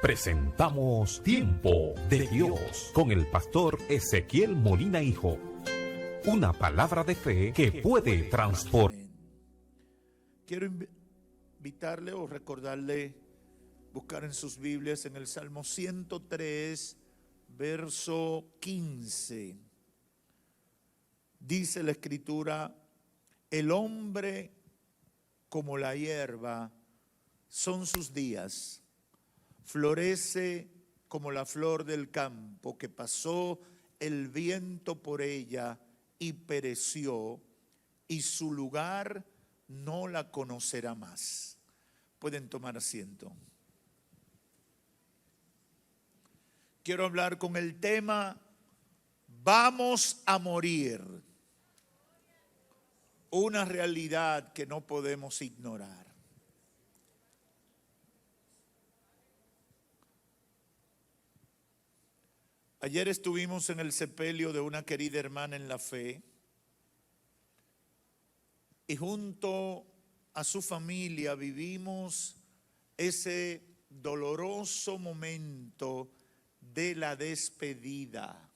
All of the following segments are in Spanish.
Presentamos Tiempo de Dios con el pastor Ezequiel Molina Hijo. Una palabra de fe que puede transformar. Quiero invitarle o recordarle buscar en sus Biblias en el Salmo 103, verso 15. Dice la Escritura: el hombre como la hierba son sus días, florece como la flor del campo, que pasó el viento por ella y pereció, y su lugar no la conocerá más. Pueden tomar asiento. Quiero hablar con el tema vamos a morir. Una realidad que no podemos ignorar. Ayer estuvimos en el sepelio de una querida hermana en la fe y junto a su familia vivimos ese doloroso momento de la despedida.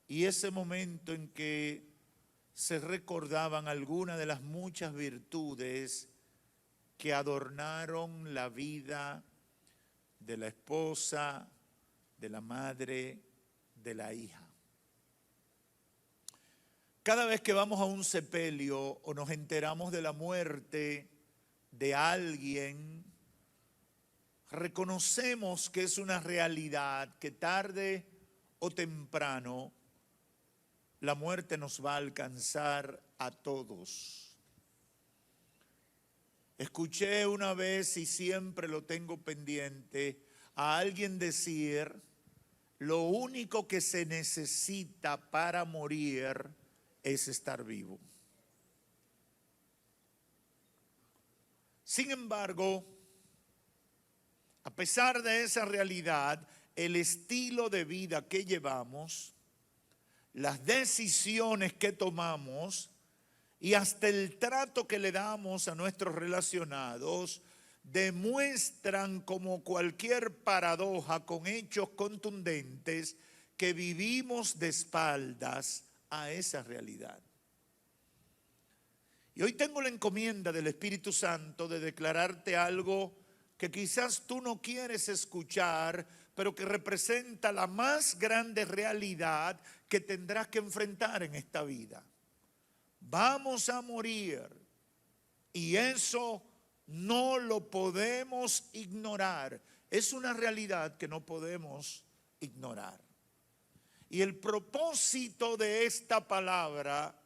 Y ese momento en que se recordaban algunas de las muchas virtudes que adornaron la vida de la esposa, de la madre, de la hija. Cada vez que vamos a un sepelio o nos enteramos de la muerte de alguien, reconocemos que es una realidad que tarde o temprano la muerte nos va a alcanzar a todos. Escuché una vez y siempre lo tengo pendiente a alguien decir: lo único que se necesita para morir es estar vivo. Sin embargo, a pesar de esa realidad, el estilo de vida que llevamos, las decisiones que tomamos y hasta el trato que le damos a nuestros relacionados demuestran como cualquier paradoja con hechos contundentes que vivimos de espaldas a esa realidad. Y hoy tengo la encomienda del Espíritu Santo de declararte algo que quizás tú no quieres escuchar, pero que representa la más grande realidad que tendrás que enfrentar en esta vida. Vamos a morir y eso no lo podemos ignorar. Es una realidad que no podemos ignorar. Y el propósito de esta palabra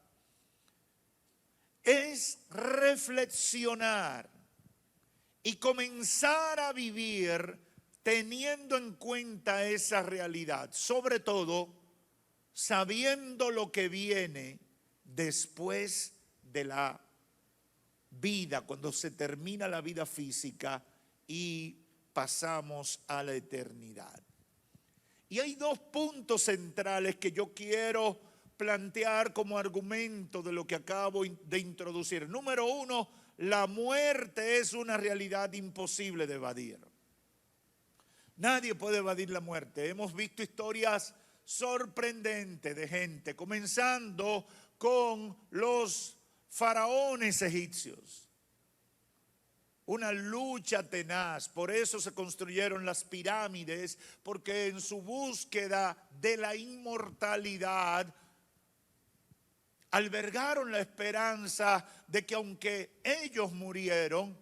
es reflexionar y comenzar a vivir teniendo en cuenta esa realidad, sobre todo sabiendo lo que viene después de la vida, cuando se termina la vida física y pasamos a la eternidad. Y hay dos puntos centrales que yo quiero plantear como argumento de lo que acabo de introducir. Número uno, la muerte es una realidad imposible de evadir. Nadie puede evadir la muerte. Hemos visto historias sorprendentes de gente, comenzando con los faraones egipcios. Una lucha tenaz, por eso se construyeron las pirámides, porque en su búsqueda de la inmortalidad albergaron la esperanza de que aunque ellos murieron,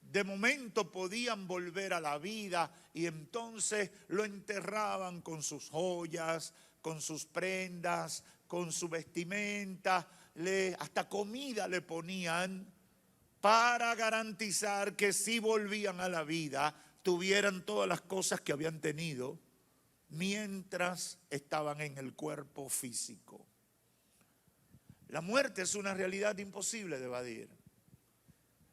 de momento podían volver a la vida y entonces lo enterraban con sus joyas, con sus prendas, con su vestimenta, hasta comida le ponían para garantizar que si volvían a la vida tuvieran todas las cosas que habían tenido mientras estaban en el cuerpo físico. La muerte es una realidad imposible de evadir.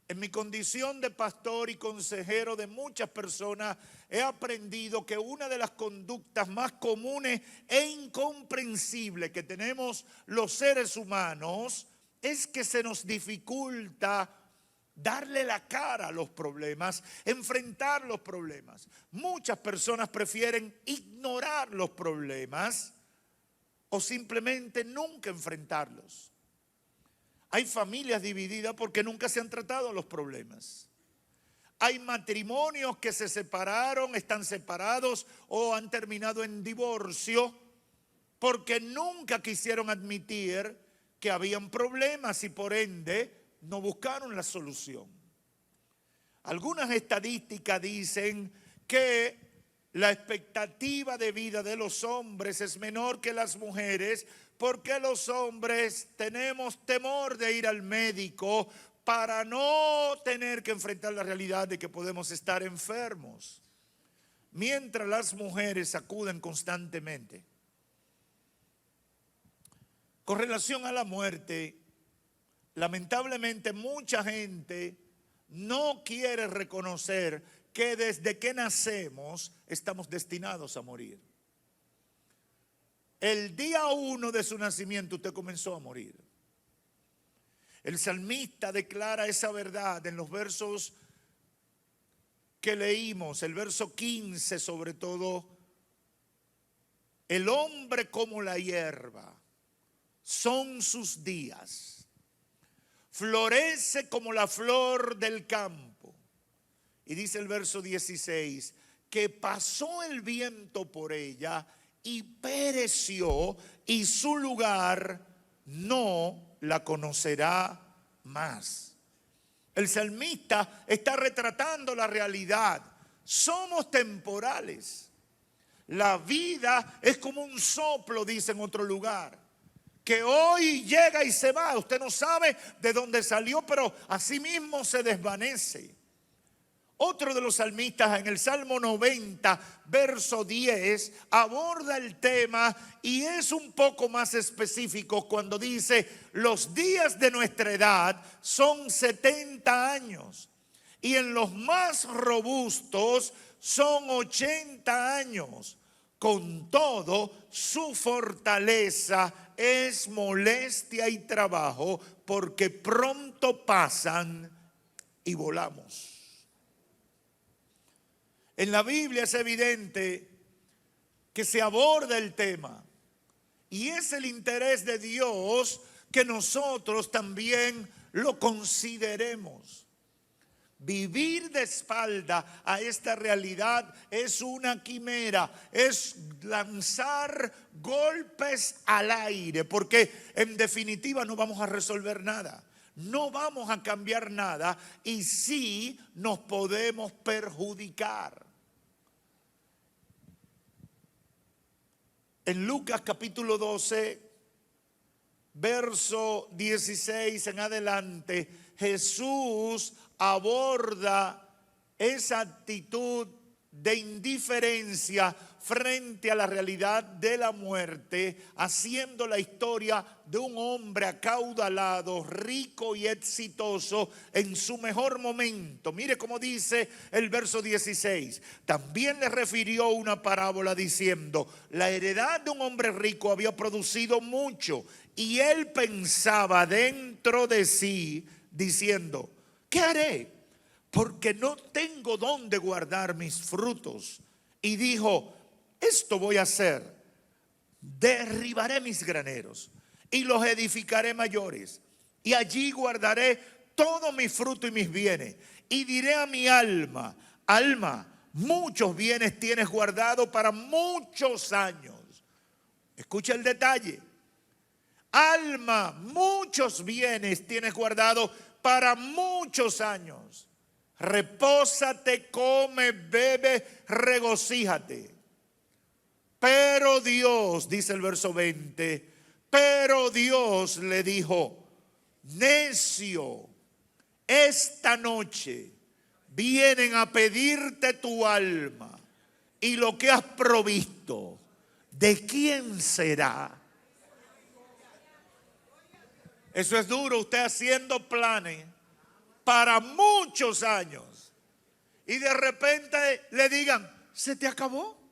En mi condición de pastor y consejero de muchas personas, he aprendido que una de las conductas más comunes e incomprensibles que tenemos los seres humanos es que se nos dificulta darle la cara a los problemas, enfrentar los problemas. Muchas personas prefieren ignorar los problemas o simplemente nunca enfrentarlos. Hay familias divididas porque nunca se han tratado los problemas. Hay matrimonios que se separaron, están separados o han terminado en divorcio porque nunca quisieron admitir que habían problemas y por ende no buscaron la solución. Algunas estadísticas dicen que la expectativa de vida de los hombres es menor que las mujeres porque los hombres tenemos temor de ir al médico para no tener que enfrentar la realidad de que podemos estar enfermos, mientras las mujeres acuden constantemente. Con relación a la muerte, lamentablemente mucha gente no quiere reconocer que desde que nacemos estamos destinados a morir. El día 1 de su nacimiento usted comenzó a morir. El salmista declara esa verdad en los versos que leímos, el verso 15 sobre todo. El hombre como la hierba, son sus días. Florece como la flor del campo. Y dice el verso 16, que pasó el viento por ella y pereció, y su lugar no la conocerá más. El salmista está retratando la realidad. Somos temporales. La vida es como un soplo, dice en otro lugar, que hoy llega y se va. Usted no sabe de dónde salió, pero así mismo se desvanece. Otro de los salmistas en el Salmo 90, verso 10, aborda el tema y es un poco más específico cuando dice: los días de nuestra edad son 70 años y en los más robustos son 80 años. Con todo, su fortaleza es molestia y trabajo, porque pronto pasan y volamos. En la Biblia es evidente que se aborda el tema y es el interés de Dios que nosotros también lo consideremos. Vivir de espalda a esta realidad es una quimera, es lanzar golpes al aire, porque en definitiva no vamos a resolver nada. No vamos a cambiar nada y sí nos podemos perjudicar. En Lucas capítulo 12, verso 16 en adelante, Jesús aborda esa actitud de indiferencia frente a la realidad de la muerte, haciendo la historia de un hombre acaudalado, rico y exitoso en su mejor momento. Mire cómo dice el verso 16. También le refirió una parábola diciendo: la heredad de un hombre rico había producido mucho, y él pensaba dentro de sí, diciendo: ¿qué haré? Porque no tengo dónde guardar mis frutos. Y dijo: esto voy a hacer: derribaré mis graneros y los edificaré mayores, y allí guardaré todo mi fruto y mis bienes. Y diré a mi alma: alma, muchos bienes tienes guardado para muchos años. Escucha el detalle. Alma, muchos bienes tienes guardado para muchos años. Repósate, come, bebe, regocíjate. Pero Dios, dice el verso 20, pero Dios le dijo: necio, esta noche vienen a pedirte tu alma, y lo que has provisto, ¿de quién será? Eso es duro, usted haciendo planes para muchos años y de repente le digan: ¿se te acabó?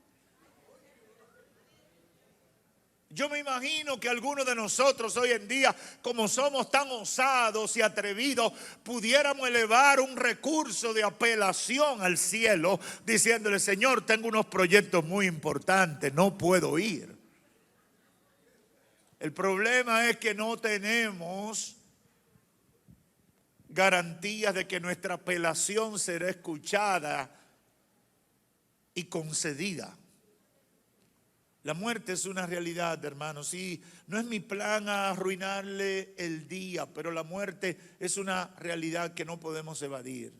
Yo me imagino que algunos de nosotros hoy en día, como somos tan osados y atrevidos, pudiéramos elevar un recurso de apelación al cielo, diciéndole: Señor, tengo unos proyectos muy importantes, no puedo ir. El problema es que no tenemos garantías de que nuestra apelación será escuchada y concedida. La muerte es una realidad, hermanos, y no es mi plan arruinarle el día, pero la muerte es una realidad que no podemos evadir.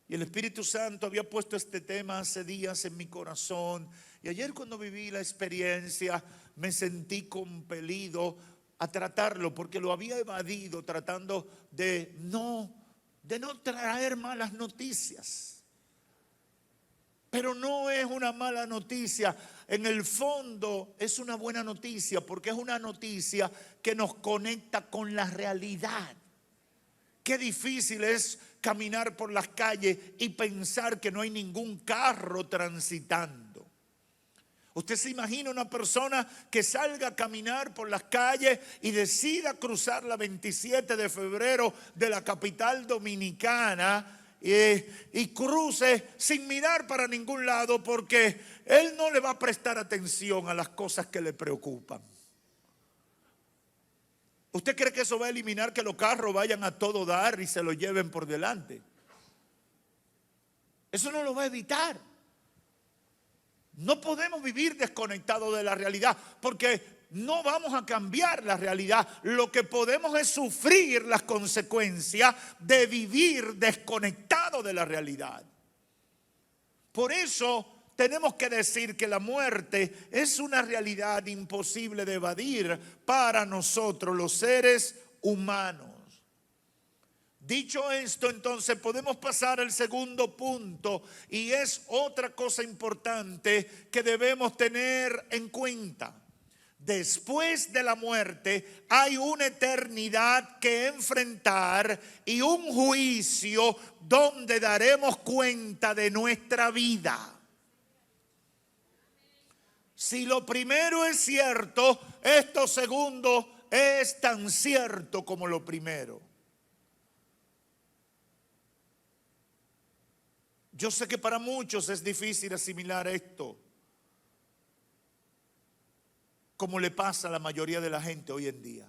Y el Espíritu Santo había puesto este tema hace días en mi corazón, y ayer cuando viví la experiencia me sentí compelido a tratarlo, porque lo había evadido tratando de no traer malas noticias. Pero no es una mala noticia, en el fondo es una buena noticia, porque es una noticia que nos conecta con la realidad. Qué difícil es caminar por las calles y pensar que no hay ningún carro transitando. Usted se imagina una persona que salga a caminar por las calles y decida cruzar la 27 de febrero de la capital dominicana y cruce sin mirar para ningún lado, porque él no le va a prestar atención a las cosas que le preocupan. ¿Usted cree que eso va a eliminar que los carros vayan a todo dar y se lo lleven por delante? Eso no lo va a evitar. No podemos vivir desconectados de la realidad, porque no vamos a cambiar la realidad. Lo que podemos es sufrir las consecuencias de vivir desconectado de la realidad. Por eso tenemos que decir que la muerte es una realidad imposible de evadir para nosotros, los seres humanos. Dicho esto, entonces podemos pasar al segundo punto, y es otra cosa importante que debemos tener en cuenta. Después de la muerte hay una eternidad que enfrentar y un juicio donde daremos cuenta de nuestra vida. Si lo primero es cierto, esto segundo es tan cierto como lo primero. Yo sé que para muchos es difícil asimilar esto, como le pasa a la mayoría de la gente hoy en día.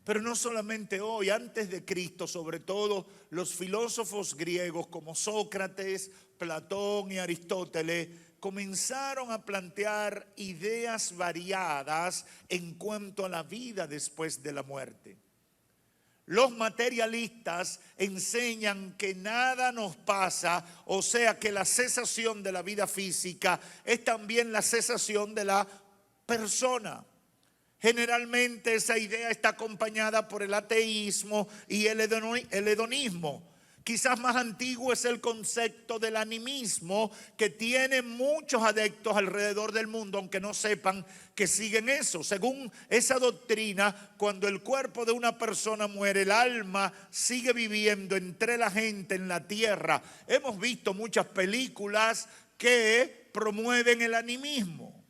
Pero no solamente hoy, antes de Cristo, sobre todo los filósofos griegos como Sócrates, Platón y Aristóteles comenzaron a plantear ideas variadas en cuanto a la vida después de la muerte. Los materialistas enseñan que nada nos pasa, o sea que la cesación de la vida física es también la cesación de la persona. Generalmente esa idea está acompañada por el ateísmo y el hedonismo. Quizás más antiguo es el concepto del animismo, que tiene muchos adeptos alrededor del mundo, aunque no sepan que siguen eso. Según esa doctrina, cuando el cuerpo de una persona muere, el alma sigue viviendo entre la gente en la tierra. Hemos visto muchas películas que promueven el animismo.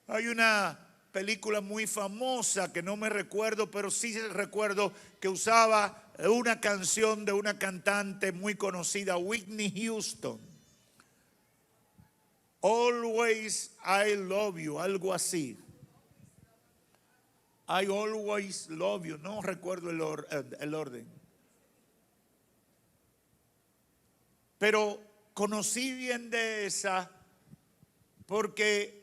Hay una película muy famosa que no me recuerdo, pero sí recuerdo que usaba una canción de una cantante muy conocida, Whitney Houston. Always I love you, algo así. I always love you, no recuerdo el orden. Pero conocí bien de esa porque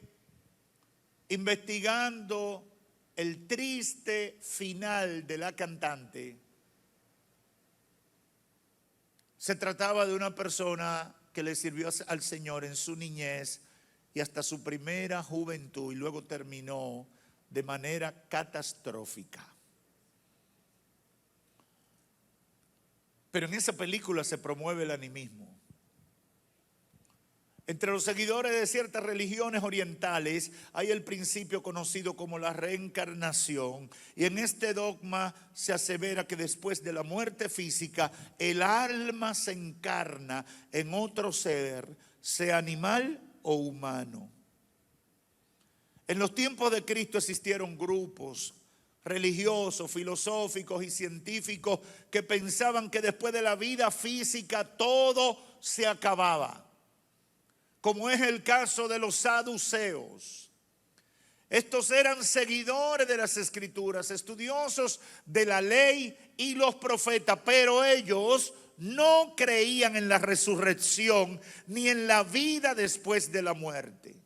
investigando el triste final de la cantante, se trataba de una persona que le sirvió al Señor en su niñez y hasta su primera juventud, y luego terminó de manera catastrófica. Pero en esa película se promueve el animismo. Entre los seguidores de ciertas religiones orientales hay el principio conocido como la reencarnación, y en este dogma se asevera que después de la muerte física el alma se encarna en otro ser, sea animal o humano. En los tiempos de Cristo existieron grupos religiosos, filosóficos y científicos que pensaban que después de la vida física todo se acababa, como es el caso de los saduceos. Estos eran seguidores de las Escrituras, estudiosos de la ley y los profetas, pero ellos no creían en la resurrección ni en la vida después de la muerte.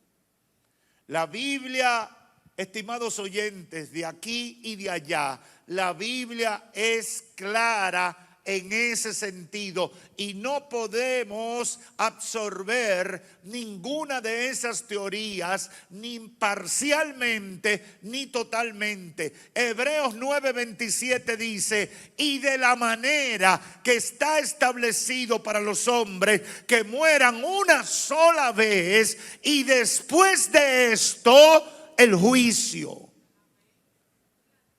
La Biblia, estimados oyentes de aquí y de allá, la Biblia es clara en ese sentido y no podemos absorber ninguna de esas teorías ni parcialmente ni totalmente. Hebreos 9:27 dice: y de la manera que está establecido para los hombres que mueran una sola vez y después de esto el juicio.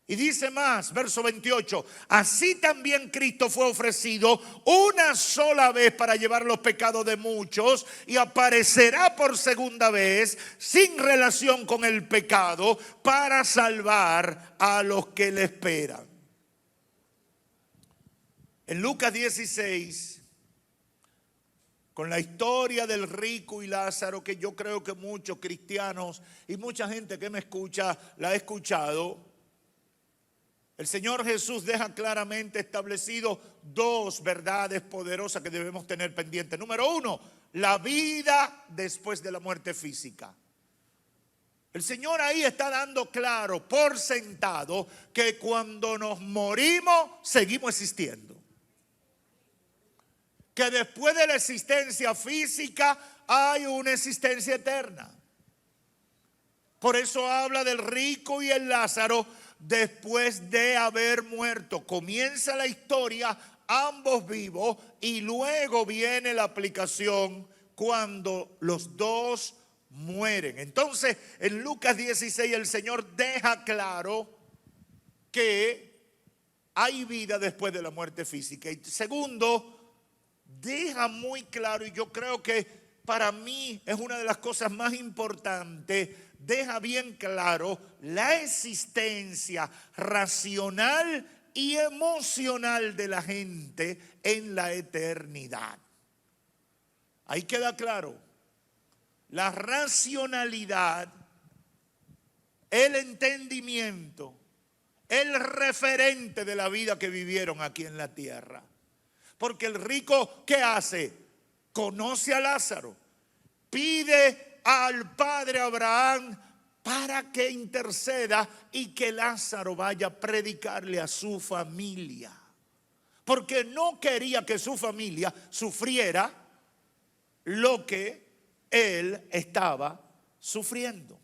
Y dice más, verso 28, así también Cristo fue ofrecido una sola vez para llevar los pecados de muchos y aparecerá por segunda vez sin relación con el pecado para salvar a los que le esperan. En Lucas 16, con la historia del rico y Lázaro, que yo creo que muchos cristianos y mucha gente que me escucha la ha escuchado, el Señor Jesús deja claramente establecido dos verdades poderosas que debemos tener pendientes. Número uno, la vida después de la muerte física. El Señor ahí está dando claro, por sentado, que cuando nos morimos, seguimos existiendo. Que después de la existencia física hay una existencia eterna. Por eso habla del rico y el Lázaro después de haber muerto. Comienza la historia, ambos vivos, y luego viene la aplicación cuando los dos mueren. Entonces, en Lucas 16 el Señor deja claro que hay vida después de la muerte física. Y segundo, deja muy claro, y yo creo que para mí es una de las cosas más importantes, deja bien claro la existencia racional y emocional de la gente en la eternidad. Ahí queda claro. La racionalidad, el entendimiento, el referente de la vida que vivieron aquí en la tierra. Porque el rico, ¿qué hace? Conoce a Lázaro, pide al padre Abraham para que interceda y que Lázaro vaya a predicarle a su familia, porque no quería que su familia sufriera lo que él estaba sufriendo.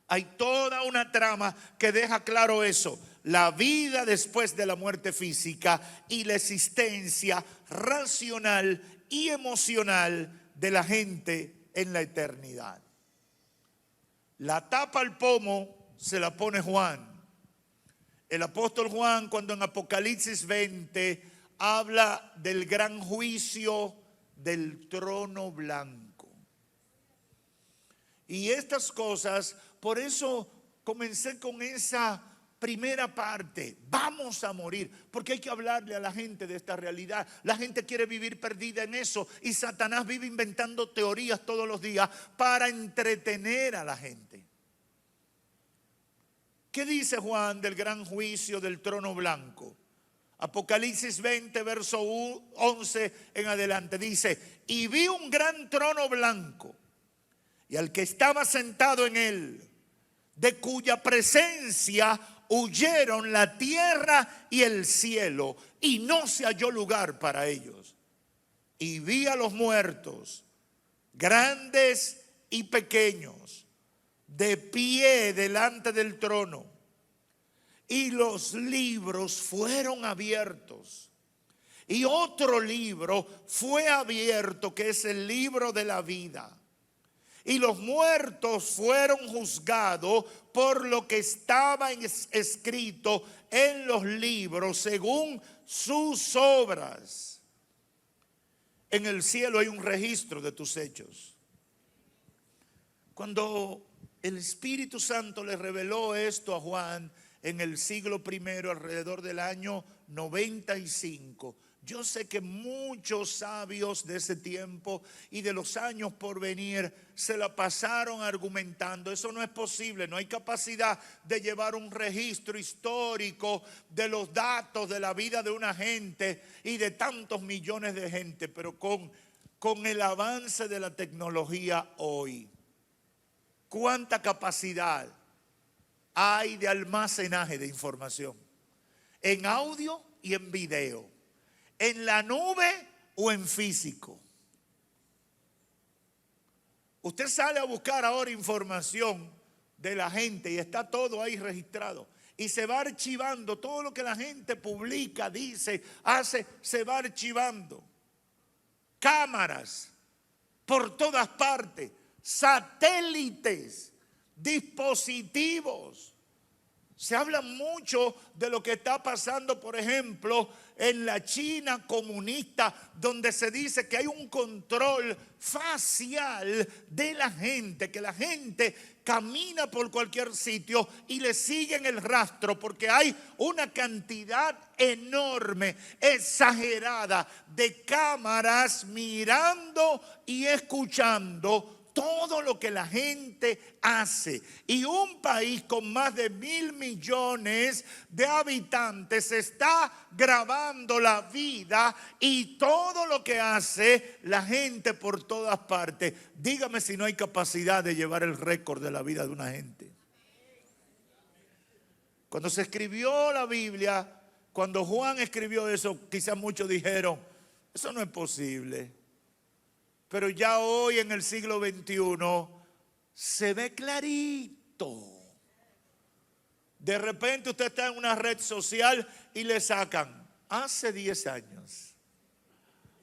Hay toda una trama que deja claro eso: la vida después de la muerte física y la existencia racional y emocional de la gente en la eternidad. La tapa al pomo se la pone Juan. El apóstol Juan, cuando en Apocalipsis 20 habla del gran juicio del trono blanco. Y estas cosas, por eso comencé con esa primera parte, vamos a morir, porque hay que hablarle a la gente de esta realidad. La gente quiere vivir perdida en eso y Satanás vive inventando teorías todos los días para entretener a la gente. ¿Qué dice Juan del gran juicio del trono blanco? Apocalipsis 20, verso 11 en adelante, dice: y vi un gran trono blanco y al que estaba sentado en él, de cuya presencia huyeron la tierra y el cielo, y no se halló lugar para ellos. Y vi a los muertos, grandes y pequeños, de pie delante del trono, y los libros fueron abiertos. Y otro libro fue abierto, que es el libro de la vida. Y los muertos fueron juzgados por lo que estaba escrito en los libros según sus obras. En el cielo hay un registro de tus hechos. Cuando El Espíritu Santo le reveló esto a Juan en el siglo I, alrededor del año 95. Yo sé que muchos sabios de ese tiempo y de los años por venir se la pasaron argumentando. Eso no es posible, no hay capacidad de llevar un registro histórico de los datos de la vida de una gente y de tantos millones de gente, pero con el avance de la tecnología hoy, ¿cuánta capacidad hay de almacenaje de información? En audio y en video. ¿En la nube o en físico? Usted sale a buscar ahora información de la gente y está todo ahí registrado. Y se va archivando, todo lo que la gente publica, dice, hace, se va archivando. Cámaras por todas partes, satélites, dispositivos. Se habla mucho de lo que está pasando, por ejemplo, en la China comunista, donde se dice que hay un control facial de la gente, que la gente camina por cualquier sitio y le siguen el rastro, porque hay una cantidad enorme, exagerada, de cámaras mirando y escuchando todo lo que la gente hace. Y un país con más de 1.000 millones de habitantes está grabando la vida y todo lo que hace la gente por todas partes. Dígame si no hay capacidad de llevar el récord de la vida de una gente. Cuando se escribió la Biblia, cuando Juan escribió eso, quizás muchos dijeron, eso no es posible. Pero ya hoy en el siglo XXI se ve clarito. De repente usted está en una red social y le sacan hace 10 años,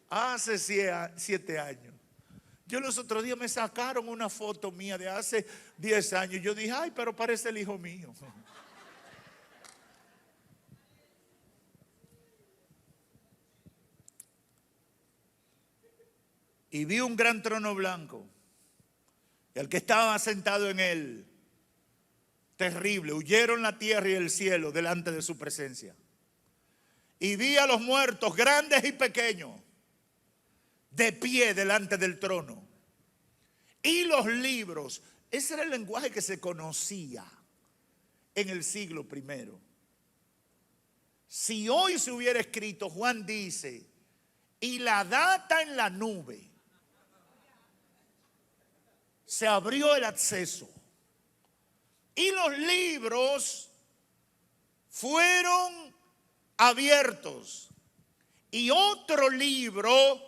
hace 7 años. Yo los otros días me sacaron una foto mía de hace 10 años. Yo dije, ay, pero parece el hijo mío. Y vi un gran trono blanco, y el que estaba sentado en él, terrible, huyeron la tierra y el cielo delante de su presencia. Y vi a los muertos, grandes y pequeños, de pie delante del trono. Y los libros, ese era el lenguaje que se conocía en el siglo I. Si hoy se hubiera escrito, Juan dice, y la data en la nube, se abrió el acceso y los libros fueron abiertos y otro libro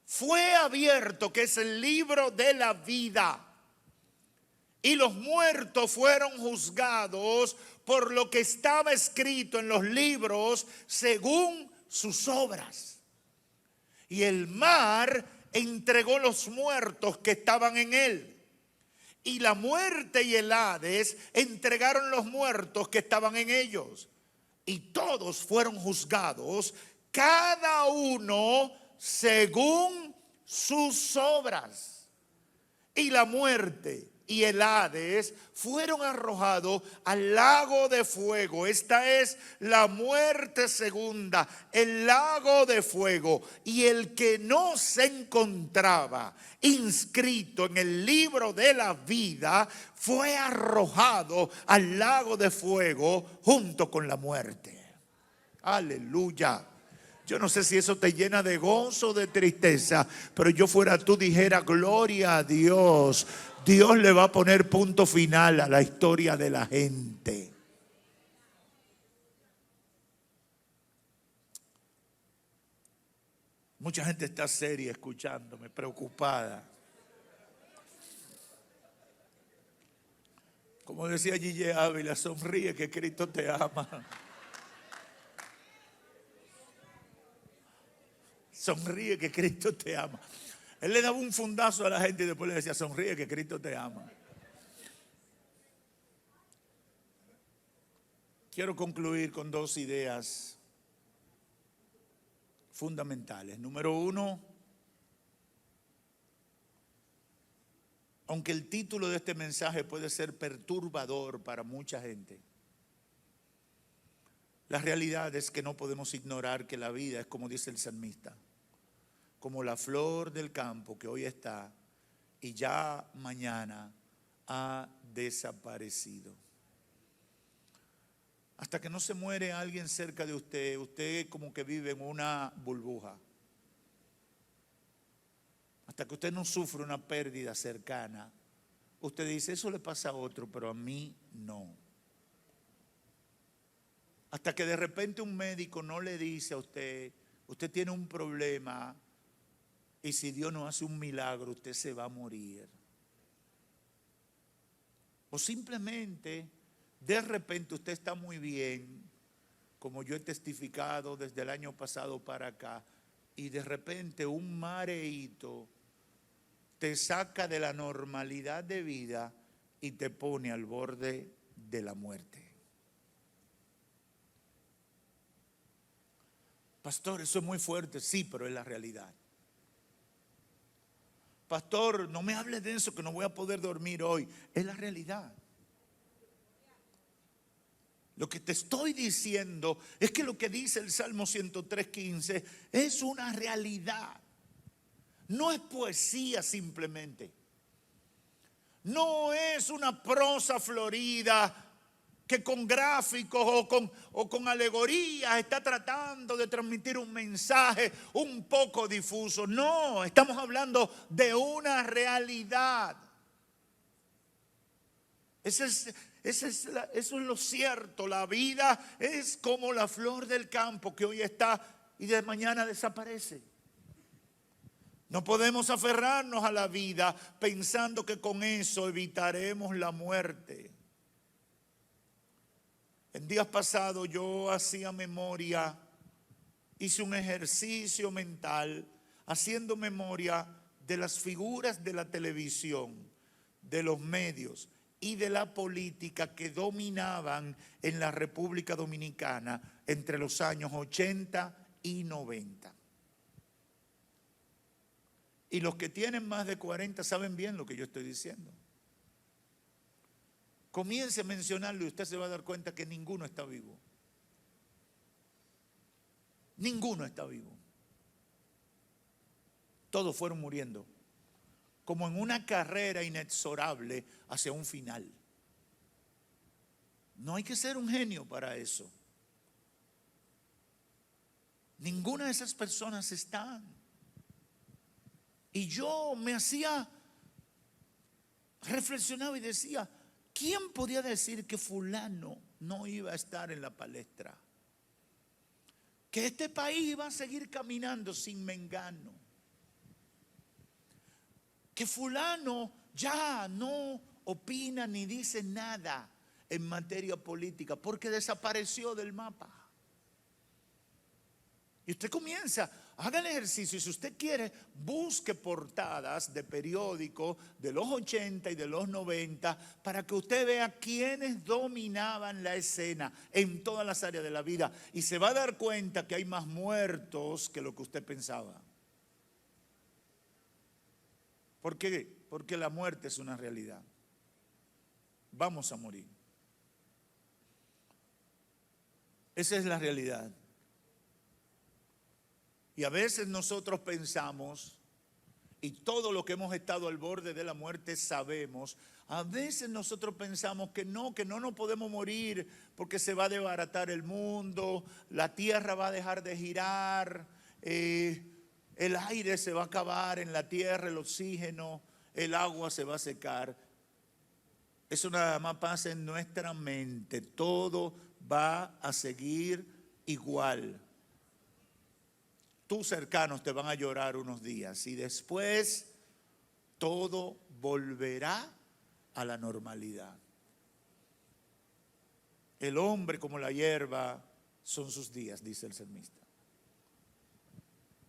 fue abierto, que es el libro de la vida, y los muertos fueron juzgados por lo que estaba escrito en los libros según sus obras. Y el mar entregó los muertos que estaban en él. Y la muerte y el Hades entregaron los muertos que estaban en ellos. Y todos fueron juzgados, cada uno según sus obras. Y la muerte y el Hades fueron arrojados al lago de fuego. Esta es la muerte segunda, el lago de fuego. Y el que no se encontraba inscrito en el libro de la vida fue arrojado al lago de fuego junto con la muerte. Aleluya. Yo no sé si eso te llena de gozo o de tristeza, pero yo fuera tú dijera, gloria a Dios. Dios le va a poner punto final a la historia de la gente. Mucha gente está seria escuchándome, preocupada. Como decía Gigi Ávila, sonríe que Cristo te ama. Sonríe que Cristo te ama. Él le daba un fundazo a la gente y después le decía, sonríe que Cristo te ama. Quiero concluir con 2 ideas fundamentales. Número 1, Aunque el título de este mensaje puede ser perturbador para mucha gente, la realidad es que no podemos ignorar que la vida es, como dice el salmista, como la flor del campo que hoy está y ya mañana ha desaparecido. Hasta que no se muere alguien cerca de usted, usted como que vive en una burbuja. Hasta que usted no sufre una pérdida cercana, usted dice, eso le pasa a otro, pero a mí no. Hasta que de repente un médico no le dice a usted, usted tiene un problema y si Dios no hace un milagro, usted se va a morir. O simplemente, de repente usted está muy bien, como yo he testificado desde el año pasado para acá, y de repente un mareíto te saca de la normalidad de vida y te pone al borde de la muerte. Pastor, eso es muy fuerte. Sí, pero es la realidad. Pastor, no me hable de eso que no voy a poder dormir hoy. Es la realidad. Lo que te estoy diciendo es que lo que dice el Salmo 103:15 es una realidad. No es poesía simplemente. No es una prosa florida que con gráficos o con alegorías está tratando de transmitir un mensaje un poco difuso. No, estamos hablando de una realidad. Eso es lo cierto. La vida es como la flor del campo que hoy está y de mañana desaparece. No podemos aferrarnos a la vida pensando que con eso evitaremos la muerte. En días pasados yo hacía memoria, hice un ejercicio mental, haciendo memoria de las figuras de la televisión, de los medios y de la política que dominaban en la República Dominicana entre los años 80 y 90. Y los que tienen más de 40 saben bien lo que yo estoy diciendo. Comience a mencionarlo y usted se va a dar cuenta que ninguno está vivo. Ninguno está vivo. Todos fueron muriendo, como en una carrera inexorable hacia un final. No hay que ser un genio para eso. Ninguna de esas personas están. Y yo me reflexionaba y decía, ¿quién podía decir que fulano no iba a estar en la palestra? Que este país iba a seguir caminando sin mengano. Que fulano ya no opina ni dice nada en materia política porque desapareció del mapa. Y usted comienza, haga el ejercicio y si usted quiere, busque portadas de periódicos de los 80 y de los 90 para que usted vea quiénes dominaban la escena en todas las áreas de la vida. Y se va a dar cuenta que hay más muertos que lo que usted pensaba. ¿Por qué? Porque la muerte es una realidad. Vamos a morir. Esa es la realidad. Y a veces nosotros pensamos, y todo lo que hemos estado al borde de la muerte sabemos, a veces nosotros pensamos que no nos podemos morir porque se va a desbaratar el mundo, la tierra va a dejar de girar, el aire se va a acabar en la tierra, el oxígeno, el agua se va a secar. Eso nada más pasa en nuestra mente, todo va a seguir igual. Tus cercanos te van a llorar unos días y después todo volverá a la normalidad. El hombre como la hierba son sus días, dice el salmista.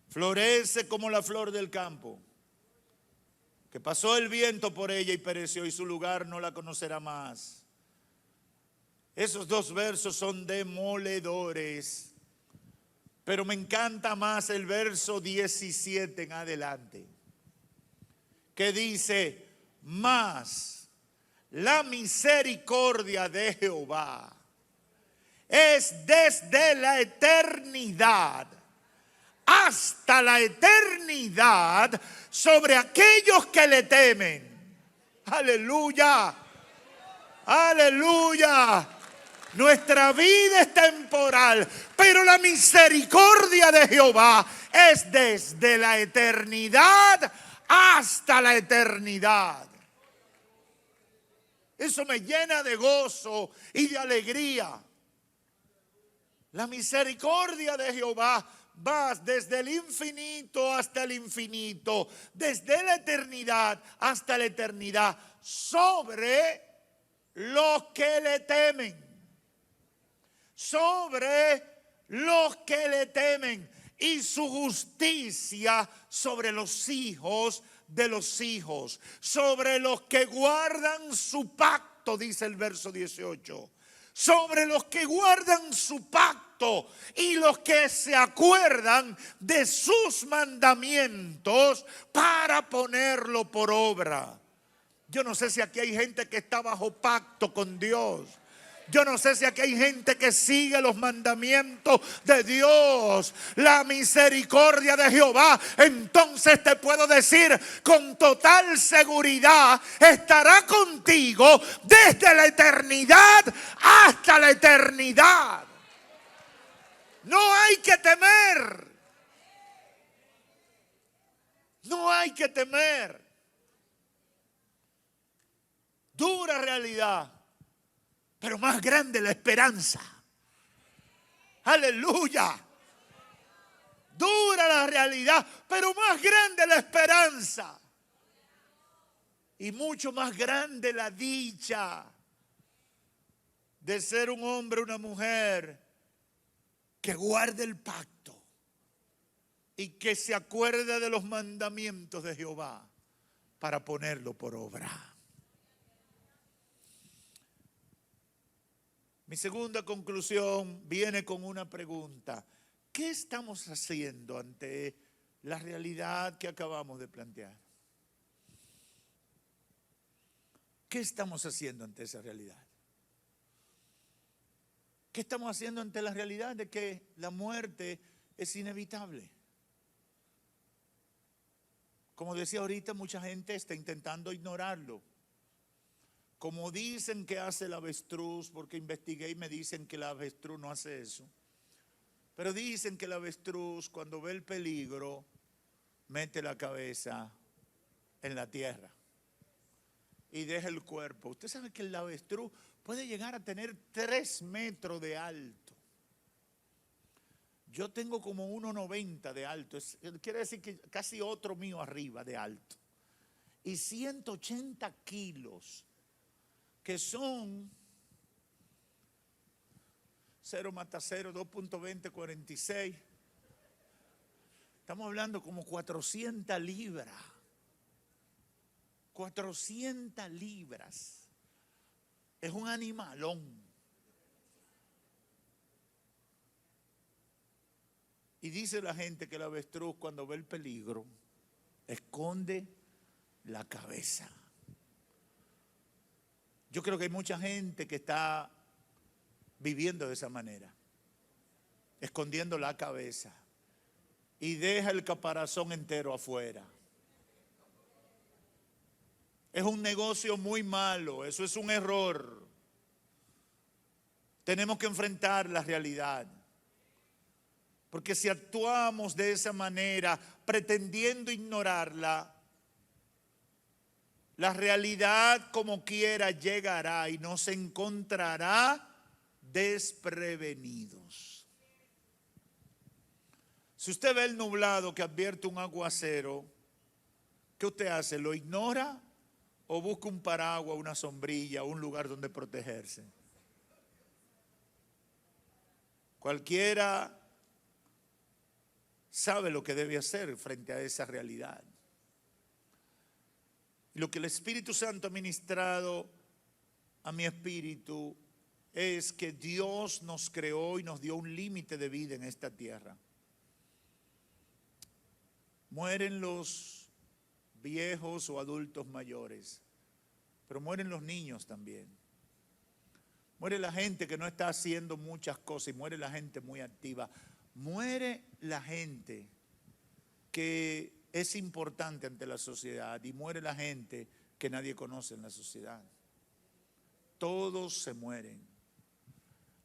Florece como la flor del campo, que pasó el viento por ella y pereció y su lugar no la conocerá más. Esos dos versos son demoledores. Pero me encanta más el verso 17 en adelante, que dice, Mas la misericordia de Jehová es desde la eternidad hasta la eternidad sobre aquellos que le temen. Aleluya, aleluya. Nuestra vida es temporal, pero la misericordia de Jehová es desde la eternidad hasta la eternidad. Eso me llena de gozo y de alegría. La misericordia de Jehová va desde el infinito hasta el infinito, desde la eternidad hasta la eternidad, sobre los que le temen. Sobre los que le temen, y su justicia sobre los hijos de los hijos, sobre los que guardan su pacto, dice el verso 18. Sobre los que guardan su pacto y los que se acuerdan de sus mandamientos para ponerlo por obra. Yo no sé si aquí hay gente que está bajo pacto con Dios. Yo no sé si aquí hay gente que sigue los mandamientos de Dios, la misericordia de Jehová. Entonces te puedo decir con total seguridad, estará contigo desde la eternidad hasta la eternidad. No hay que temer. No hay que temer. Dura realidad, pero más grande la esperanza. Aleluya. Dura la realidad, pero más grande la esperanza. Y mucho más grande la dicha de ser un hombre, una mujer que guarde el pacto y que se acuerde de los mandamientos de Jehová para ponerlo por obra. Mi segunda conclusión viene con una pregunta. ¿Qué estamos haciendo ante la realidad que acabamos de plantear? ¿Qué estamos haciendo ante esa realidad? ¿Qué estamos haciendo ante la realidad de que la muerte es inevitable? Como decía ahorita, mucha gente está intentando ignorarlo. Como dicen que hace el avestruz, porque investigué y me dicen que el avestruz no hace eso. Pero dicen que el avestruz, cuando ve el peligro, mete la cabeza en la tierra y deja el cuerpo. Usted sabe que el avestruz puede llegar a tener 3 metros de alto. Yo tengo como 1,90 de alto. Quiere decir que casi otro mío arriba de alto. Y 180 kilos. Que son 0 mata 0, 2.20, 46. Estamos hablando como 400 libras. 400 libras. Es un animalón. Y dice la gente que el avestruz, cuando ve el peligro, esconde la cabeza. Yo creo que hay mucha gente que está viviendo de esa manera, escondiendo la cabeza y deja el caparazón entero afuera. Es un negocio muy malo, eso es un error. Tenemos que enfrentar la realidad, porque si actuamos de esa manera, pretendiendo ignorarla, la realidad como quiera llegará y nos encontrará desprevenidos. Si usted ve el nublado que advierte un aguacero, ¿qué usted hace? ¿Lo ignora o busca un paraguas, una sombrilla, un lugar donde protegerse? Cualquiera sabe lo que debe hacer frente a esa realidad. Y lo que el Espíritu Santo ha ministrado a mi espíritu es que Dios nos creó y nos dio un límite de vida en esta tierra. Mueren los viejos o adultos mayores. pero mueren los niños también. Muere la gente que no está haciendo muchas cosas y muere la gente muy activa. Muere la gente que es importante ante la sociedad y muere la gente que nadie conoce en la sociedad. Todos se mueren.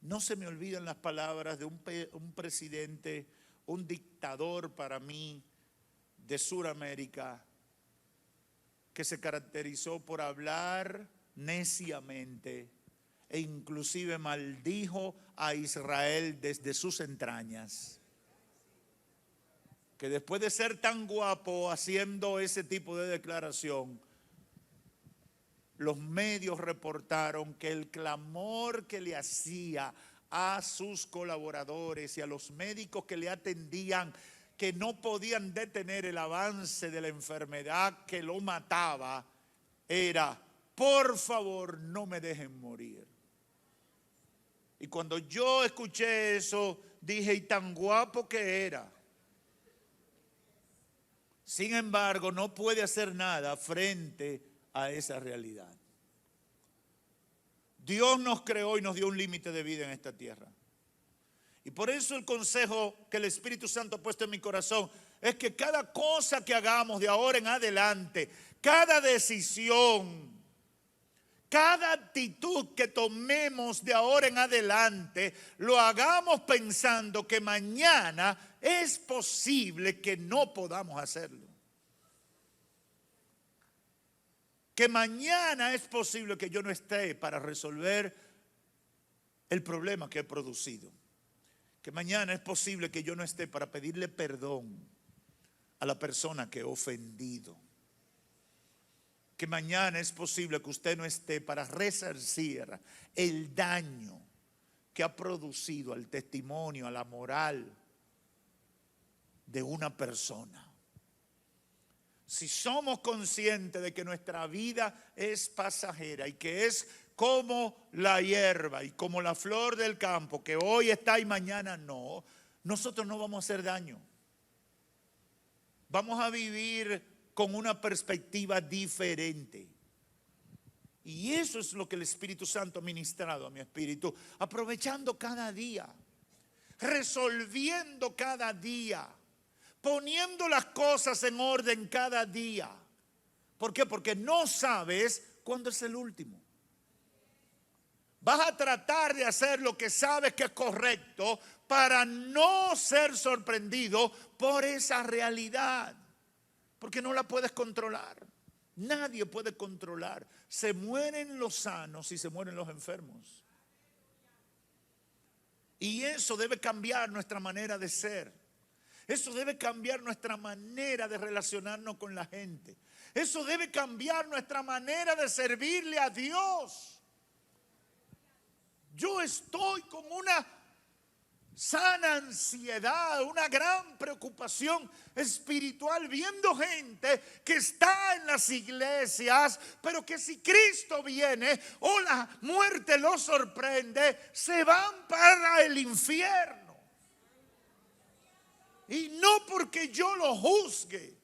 No se me olvidan las palabras de un presidente, un dictador para mí de Sudamérica, que se caracterizó por hablar neciamente e inclusive maldijo a Israel desde sus entrañas. Que después de ser tan guapo haciendo ese tipo de declaración, los medios reportaron que el clamor que le hacía a sus colaboradores y a los médicos que le atendían, que no podían detener el avance de la enfermedad que lo mataba, era: por favor, no me dejen morir. Y cuando yo escuché eso, dije: y tan guapo que era. Sin embargo, no puede hacer nada frente a esa realidad. Dios nos creó y nos dio un límite de vida en esta tierra. Y por eso el consejo que el Espíritu Santo ha puesto en mi corazón es que cada cosa que hagamos de ahora en adelante, cada decisión, cada actitud que tomemos de ahora en adelante, lo hagamos pensando que mañana es posible que no podamos hacerlo. Que mañana es posible que yo no esté para resolver el problema que he producido. Que mañana es posible que yo no esté para pedirle perdón a la persona que he ofendido. Que mañana es posible que usted no esté para resarcir el daño que ha producido al testimonio, a la moral de una persona. Si somos conscientes de que nuestra vida es pasajera y que es como la hierba y como la flor del campo, que hoy está y mañana no, nosotros no vamos a hacer daño. Vamos a vivir con una perspectiva diferente. Y eso es lo que el Espíritu Santo ha ministrado a mi espíritu, aprovechando cada día, resolviendo cada día, poniendo las cosas en orden cada día. ¿Por qué? Porque no sabes cuándo es el último. Vas a tratar de hacer lo que sabes que es correcto para no ser sorprendido por esa realidad. Porque no la puedes controlar. Nadie puede controlar. Se mueren los sanos y se mueren los enfermos. Y eso debe cambiar nuestra manera de ser. Eso debe cambiar nuestra manera de relacionarnos con la gente. Eso debe cambiar nuestra manera de servirle a Dios. Yo estoy con una sana ansiedad, una gran preocupación espiritual, viendo gente que está en las iglesias, pero que si Cristo viene o la muerte los sorprende, se van para el infierno. Y no porque yo lo juzgue,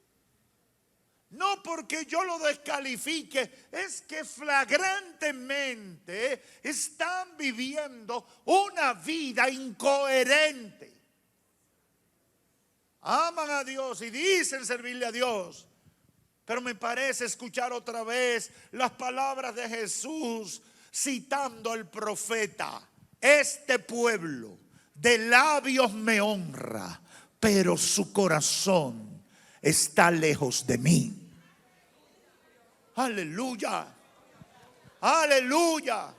no porque yo lo descalifique, es que flagrantemente están viviendo una vida incoherente. Aman a Dios y dicen servirle a Dios, pero me parece escuchar otra vez las palabras de Jesús citando al profeta: este pueblo de labios me honra, pero su corazón está lejos de mí. Aleluya, aleluya.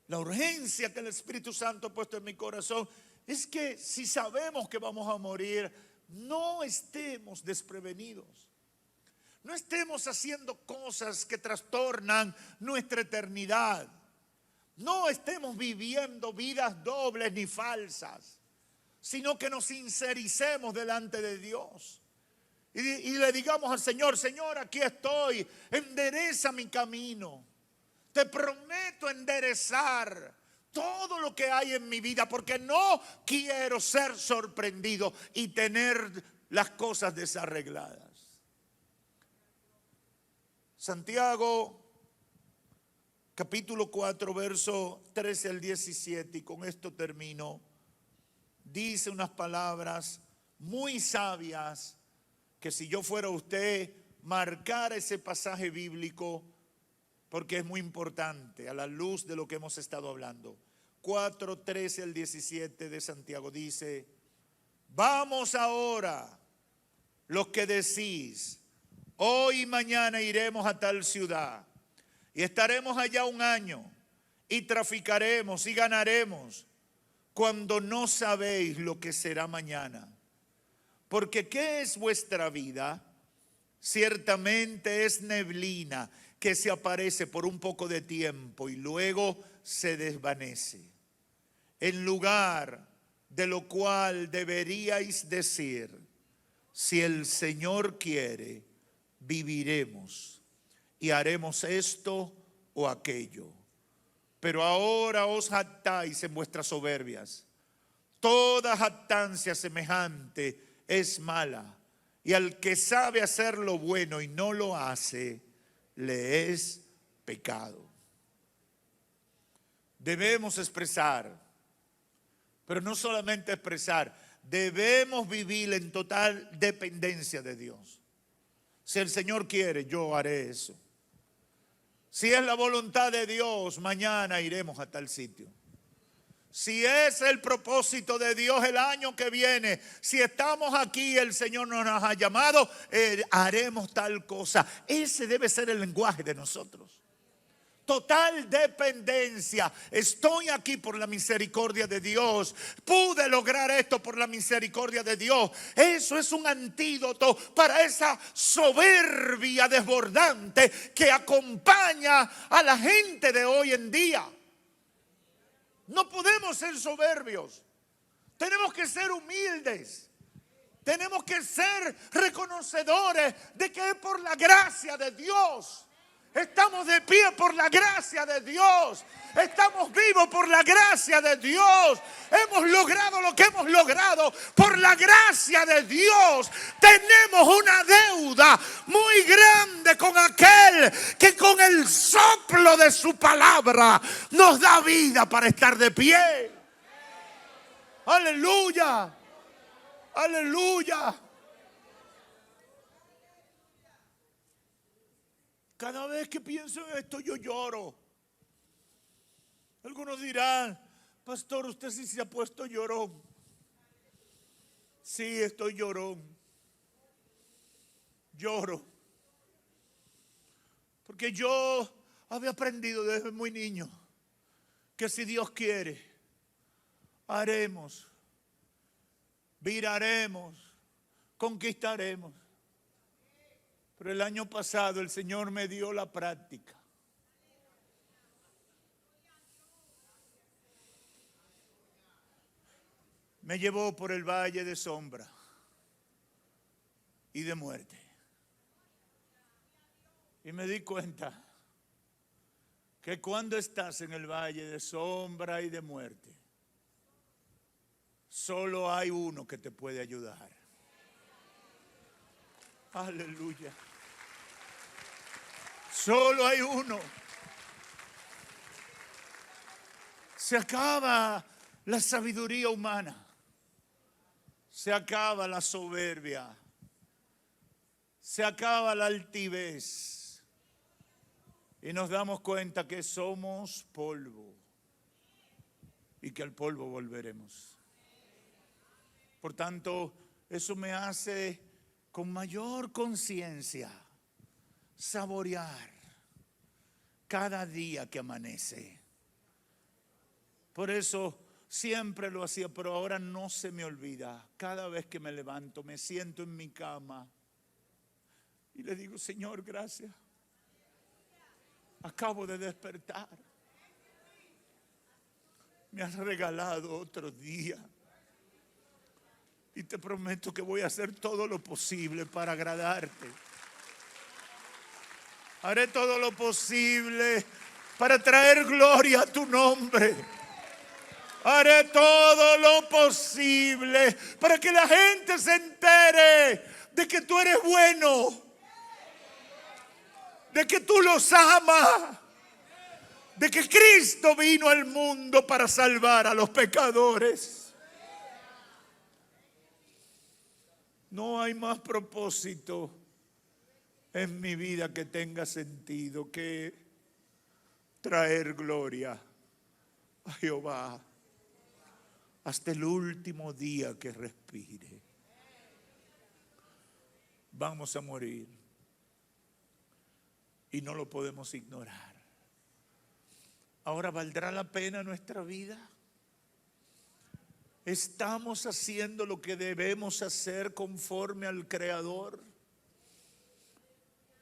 La urgencia que el Espíritu Santo ha puesto en mi corazón es que si sabemos que vamos a morir, no estemos desprevenidos. No estemos haciendo cosas que trastornan nuestra eternidad. No estemos viviendo vidas dobles ni falsas, sino que nos sincericemos delante de Dios y le digamos al Señor: Señor, aquí estoy, endereza mi camino. Te prometo enderezar todo lo que hay en mi vida, porque no quiero ser sorprendido y tener las cosas desarregladas. Santiago capítulo 4, verso 13 al 17, y con esto termino, dice unas palabras muy sabias que si yo fuera usted, marcara ese pasaje bíblico porque es muy importante a la luz de lo que hemos estado hablando. 4, 13 al 17 de Santiago dice: vamos ahora, los que decís, hoy y mañana iremos a tal ciudad y estaremos allá un año y traficaremos y ganaremos, cuando no sabéis lo que será mañana. Porque ¿qué es vuestra vida? Ciertamente es neblina que se aparece por un poco de tiempo y luego se desvanece. En lugar de lo cual deberíais decir: si el Señor quiere, viviremos y haremos esto o aquello. Pero ahora os jactáis en vuestras soberbias. Toda jactancia semejante es mala, y al que sabe hacer lo bueno y no lo hace, le es pecado. Debemos expresar, pero no solamente expresar, debemos vivir en total dependencia de Dios. Si el Señor quiere, yo haré eso. Si es la voluntad de Dios, mañana iremos a tal sitio. Si es el propósito de Dios el año que viene, si estamos aquí, el Señor nos ha llamado, haremos tal cosa. Ese debe ser el lenguaje de nosotros. Total dependencia. Estoy aquí por la misericordia de Dios. Pude lograr esto por la misericordia de Dios. Eso es un antídoto para esa soberbia desbordante que acompaña a la gente de hoy en día. No podemos ser soberbios. Tenemos que ser humildes. Tenemos que ser reconocedores de que es por la gracia de Dios. Estamos de pie por la gracia de Dios. Estamos vivos por la gracia de Dios. Hemos logrado lo que hemos logrado por la gracia de Dios. Tenemos una deuda muy grande con aquel que con el soplo de su palabra nos da vida para estar de pie. Aleluya. Aleluya. Cada vez que pienso en esto yo lloro. Algunos dirán: pastor, usted sí se ha puesto llorón. Sí, estoy llorón. Lloro. Porque yo había aprendido desde muy niño que si Dios quiere, haremos, viraremos, conquistaremos. Pero el año pasado el Señor me dio la práctica. Me llevó por el valle de sombra y de muerte. Y me di cuenta que cuando estás en el valle de sombra y de muerte, solo hay uno que te puede ayudar. Aleluya. Solo hay uno. Se acaba la sabiduría humana. Se acaba la soberbia. Se acaba la altivez. Y nos damos cuenta que somos polvo. Y que al polvo volveremos. Por tanto, eso me hace con mayor conciencia saborear cada día que amanece. Por eso siempre lo hacía, pero ahora no se me olvida. Cada vez que me levanto, me siento en mi cama y le digo: Señor, gracias. Acabo de despertar. Me has regalado otro día. Y te prometo que voy a hacer todo lo posible para agradarte. Haré todo lo posible para traer gloria a tu nombre. Haré todo lo posible para que la gente se entere de que tú eres bueno. de que tú los amas, de que Cristo vino al mundo para salvar a los pecadores. No hay más propósito en mi vida que tenga sentido que traer gloria a Jehová hasta el último día que respire. Vamos a morir y no lo podemos ignorar. Ahora, ¿valdrá la pena nuestra vida? ¿Estamos haciendo lo que debemos hacer conforme al Creador?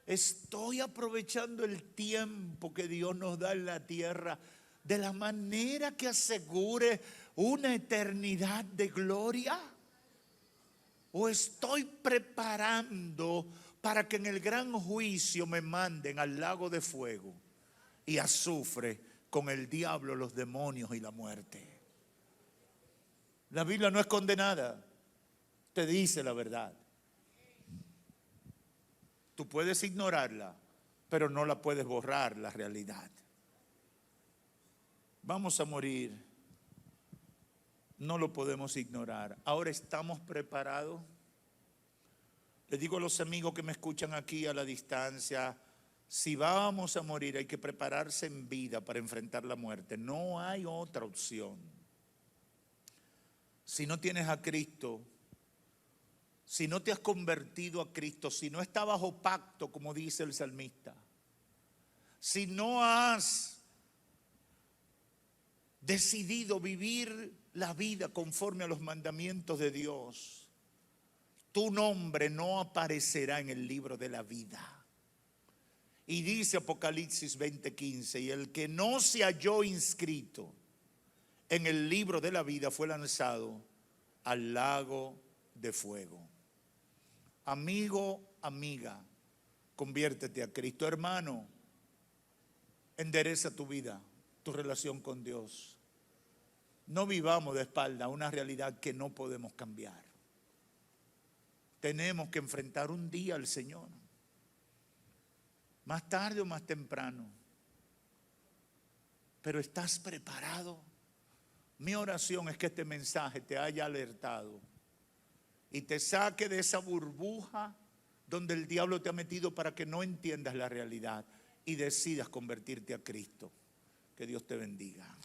¿Estoy aprovechando el tiempo que Dios nos da en la tierra de la manera que asegure una eternidad de gloria? ¿O estoy preparando para que en el gran juicio me manden al lago de fuego y azufre con el diablo, los demonios y la muerte? La Biblia no es condenada, te dice la verdad. Tú puedes ignorarla, pero no la puedes borrar, la realidad. Vamos a morir, no lo podemos ignorar. Ahora, ¿estamos preparados? Les digo a los amigos que me escuchan aquí a la distancia, si vamos a morir hay que prepararse en vida para enfrentar la muerte. No hay otra opción. Si no tienes a Cristo, si no te has convertido a Cristo, si no estás bajo pacto, como dice el salmista, si no has decidido vivir la vida conforme a los mandamientos de Dios, tu nombre no aparecerá en el libro de la vida. Y dice Apocalipsis 20:15, y el que no se halló inscrito en el libro de la vida fue lanzado al lago de fuego. Amigo, amiga, conviértete a Cristo. Hermano, endereza tu vida, tu relación con Dios. No vivamos de espalda a una realidad que no podemos cambiar. Tenemos que enfrentar un día al Señor, más tarde o más temprano. Pero ¿estás preparado? Mi oración es que este mensaje te haya alertado y te saque de esa burbuja donde el diablo te ha metido para que no entiendas la realidad y decidas convertirte a Cristo. Que Dios te bendiga.